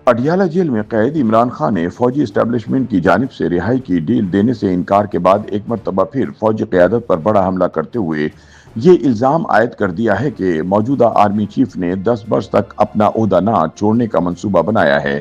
Adiala jail میں قید عمران خان نے فوجی اسٹیبلشمنٹ کی جانب سے رہائی کی ڈیل دینے سے انکار کے بعد ایک مرتبہ پھر فوجی قیادت پر بڑا حملہ کرتے ہوئے یہ الزام عائد کر دیا ہے کہ موجودہ آرمی چیف نے 10 برس تک اپنا عہدہ نہ چھوڑنے کا منصوبہ بنایا ہے۔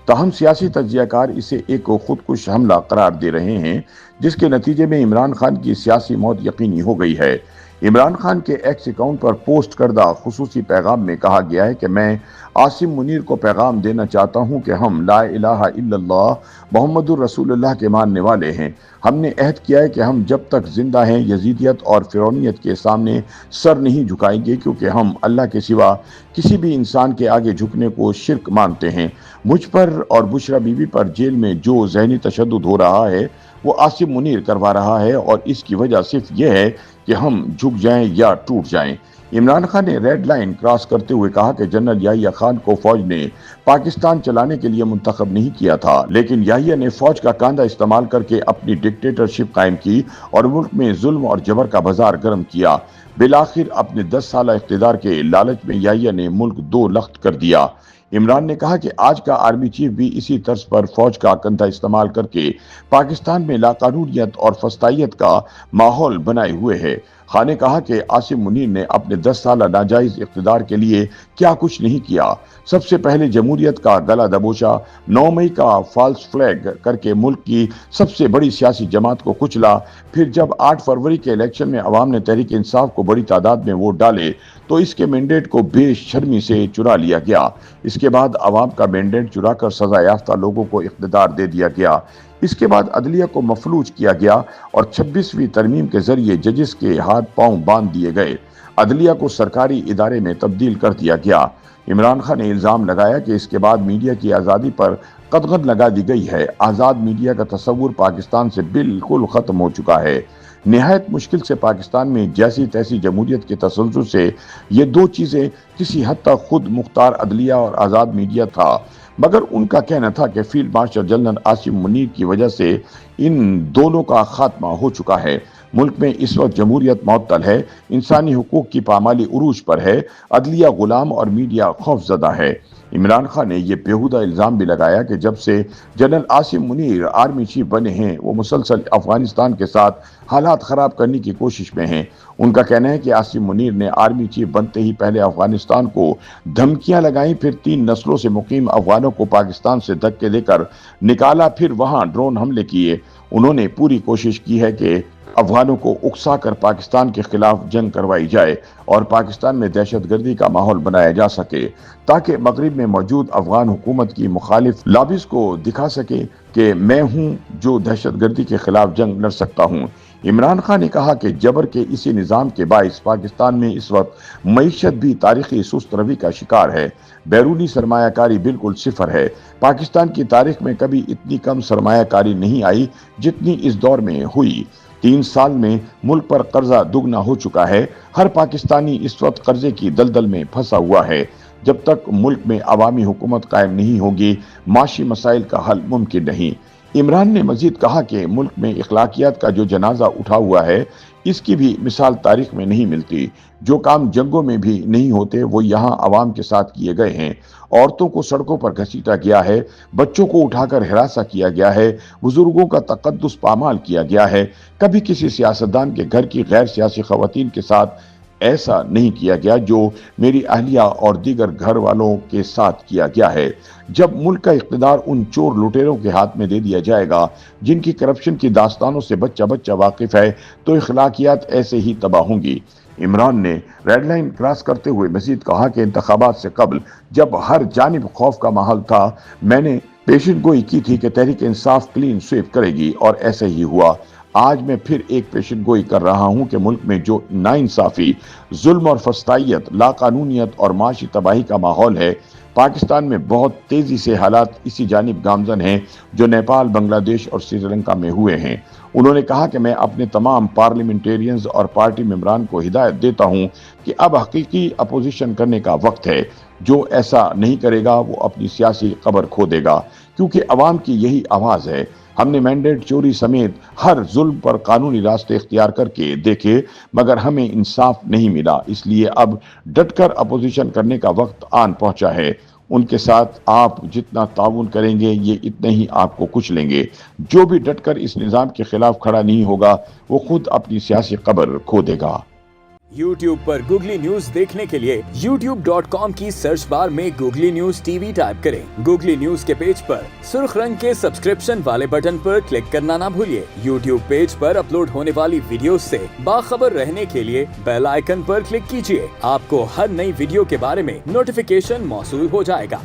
تاہم سیاسی تجزیہ کار اسے ایک خودکش حملہ قرار دے رہے ہیں، جس کے نتیجے میں عمران خان کی سیاسی موت یقینی ہو گئی ہے۔ عمران خان کے ایکس اکاؤنٹ پر پوسٹ کردہ خصوصی پیغام میں کہا گیا ہے کہ میں عاصم منیر کو پیغام دینا چاہتا ہوں کہ ہم لا الہ الا اللہ محمد الرسول اللہ کے ماننے والے ہیں۔ ہم نے عہد کیا ہے کہ ہم جب تک زندہ ہیں یزیدیت اور فرعونیت کے سامنے سر نہیں جھکائیں گے، کیونکہ ہم اللہ کے سوا کسی بھی انسان کے آگے جھکنے کو شرک مانتے ہیں۔ مجھ پر اور بشرا بی بی پر جیل میں جو ذہنی تشدد ہو رہا ہے وہ عاصم منیر کروا رہا ہے، اور اس کی وجہ صرف یہ ہے کہ ہم جھک جائیں یا ٹوٹ جائیں۔ عمران خان نے ریڈ لائن کراس کرتے ہوئے کہا کہ جنرل یحییٰ خان کو فوج نے پاکستان چلانے کے لیے منتخب نہیں کیا تھا، لیکن یحییٰ نے فوج کا کاندھا استعمال کر کے اپنی ڈکٹیٹرشپ قائم کی اور ملک میں ظلم اور جبر کا بازار گرم کیا۔ بالآخر اپنے 10 سالہ اقتدار کے لالچ میں یحییٰ نے ملک دو لخت کر دیا۔ عمران نے کہا کہ آج کا آرمی چیف بھی اسی طرز پر فوج کا کندھا استعمال کر کے پاکستان میں لاقانونیت اور فسطائیت کا ماحول بنائے ہوئے ہے۔ خان نے کہا کہ عاصم منیر نے اپنے 10 سالہ ناجائز اقتدار کے لیے کیا کچھ نہیں کیا۔ سب سے پہلے جمہوریت کا گلا دبوچا، 9 مئی کا فالس فلیگ کر کے ملک کی سب سے بڑی سیاسی جماعت کو کچلا۔ پھر جب 8 فروری کے الیکشن میں عوام نے تحریک انصاف کو بڑی تعداد میں ووٹ ڈالے تو اس کے مینڈیٹ کو بے شرمی سے چرا لیا گیا۔ اس کے بعد عوام کا مینڈیٹ چرا کر سزا یافتہ لوگوں کو اقتدار دے دیا گیا۔ اس کے بعد عدلیہ کو مفلوج کیا گیا اور 26ویں ترمیم کے ذریعے ججز کے ہاتھ پاؤں باندھ دیے گئے۔ عدلیہ کو سرکاری ادارے میں تبدیل کر دیا گیا۔ عمران خان نے الزام لگایا کہ اس کے بعد میڈیا کی آزادی پر قدغن لگا دی گئی ہے۔ آزاد میڈیا کا تصور پاکستان سے بالکل ختم ہو چکا ہے۔ نہایت مشکل سے پاکستان میں جیسی تیسی جمہوریت کے تسلسل سے یہ دو چیزیں کسی حد تک خود مختار عدلیہ اور آزاد میڈیا تھا، مگر ان کا کہنا تھا کہ field marshal general Asim Munir کی وجہ سے ان دونوں کا خاتمہ ہو چکا ہے۔ ملک میں اس وقت جمہوریت معطل ہے، انسانی حقوق کی پامالی عروج پر ہے، عدلیہ غلام اور میڈیا خوف زدہ ہے۔ عمران خان نے یہ بیہودہ الزام بھی لگایا کہ جب سے general Asim Munir army chief بنے ہیں وہ مسلسل افغانستان کے ساتھ حالات خراب کرنے کی کوشش میں ہیں۔ ان کا کہنا ہے کہ عاصم منیر نے آرمی چیف بنتے ہی پہلے افغانستان کو دھمکیاں لگائیں، پھر 3 نسلوں سے مقیم افغانوں کو پاکستان سے دھکے دے کر نکالا، پھر وہاں ڈرون حملے کیے۔ انہوں نے پوری کوشش کی ہے کہ افغانوں کو اکسا کر پاکستان کے خلاف جنگ کروائی جائے اور پاکستان میں دہشت گردی کا ماحول بنایا جا سکے، تاکہ مغرب میں موجود افغان حکومت کی مخالف لابیز کو دکھا سکے کہ میں ہوں جو دہشت گردی کے خلاف جنگ لڑ سکتا ہوں۔ عمران خان نے کہا کہ جبر کے اسی نظام کے باعث پاکستان میں اس وقت معیشت بھی تاریخی سست روی کا شکار ہے۔ بیرونی سرمایہ کاری بالکل صفر ہے۔ پاکستان کی تاریخ میں کبھی اتنی کم سرمایہ کاری نہیں آئی جتنی اس دور میں ہوئی۔ 3 سال میں ملک پر قرضہ دگنا ہو چکا ہے۔ ہر پاکستانی اس وقت قرضے کی دلدل میں پھنسا ہوا ہے۔ جب تک ملک میں عوامی حکومت قائم نہیں ہوگی، معاشی مسائل کا حل ممکن نہیں۔ عمران نے مزید کہا کہ ملک میں اخلاقیات کا جو جنازہ اٹھا ہوا ہے، اس کی بھی مثال تاریخ میں نہیں ملتی۔ جو کام جنگوں میں بھی نہیں ہوتے وہ یہاں عوام کے ساتھ کیے گئے ہیں۔ عورتوں کو سڑکوں پر گھسیٹا گیا ہے، بچوں کو اٹھا کر ہراساں کیا گیا ہے، بزرگوں کا تقدس پامال کیا گیا ہے۔ کبھی کسی سیاستدان کے گھر کی غیر سیاسی خواتین کے ساتھ ایسا نہیں کیا گیا جو میری اہلیہ اور دیگر گھر والوں کے ساتھ کیا گیا ہے۔ جب ملک کا اقتدار ان چور لٹیروں کے ہاتھ میں دے دیا جائے گا جن کی کرپشن کی داستانوں سے بچہ بچہ واقف ہے، تو اخلاقیات ایسے ہی تباہ ہوں گی۔ عمران نے ریڈ لائن کراس کرتے ہوئے مزید کہا کہ انتخابات سے قبل جب ہر جانب خوف کا ماحول تھا، میں نے پیشن گوئی کی تھی کہ تحریک انصاف کلین سویپ کرے گی، اور ایسا ہی ہوا۔ آج میں پھر ایک پیشن گوئی کر رہا ہوں کہ ملک میں جو ناانصافی، ظلم اور فسطائیت، لاقانونیت اور معاشی تباہی کا ماحول ہے، پاکستان میں بہت تیزی سے حالات اسی جانب گامزن ہیں جو نیپال، بنگلہ دیش اور سری لنکا میں ہوئے ہیں۔ انہوں نے کہا کہ میں اپنے تمام پارلیمنٹیرینز اور پارٹی ممبران کو ہدایت دیتا ہوں کہ اب حقیقی اپوزیشن کرنے کا وقت ہے۔ جو ایسا نہیں کرے گا وہ اپنی سیاسی قبر کھو دے گا، کیونکہ عوام کی یہی آواز ہے۔ ہم نے مینڈیٹ چوری سمیت ہر ظلم پر قانونی راستے اختیار کر کے دیکھے، مگر ہمیں انصاف نہیں ملا، اس لیے اب ڈٹ کر اپوزیشن کرنے کا وقت آن پہنچا ہے۔ ان کے ساتھ آپ جتنا تعاون کریں گے یہ اتنے ہی آپ کو کچھ لیں گے۔ جو بھی ڈٹ کر اس نظام کے خلاف کھڑا نہیں ہوگا وہ خود اپنی سیاسی قبر کھو دے گا۔ YouTube پر گوگلی نیوز دیکھنے کے لیے youtube.com کی سرچ بار میں googly news T V type کریں۔ گوگلی نیوز کے پیج پر سرخ رنگ کے سبسکرپشن والے بٹن پر کلک کرنا نہ بھولیے۔ YouTube پیج پر اپلوڈ ہونے والی ویڈیوز سے باخبر رہنے کے لیے بیل آئیکن پر کلک کیجیے۔ آپ کو ہر نئی ویڈیو کے بارے میں نوٹیفیکیشن موصول ہو جائے گا۔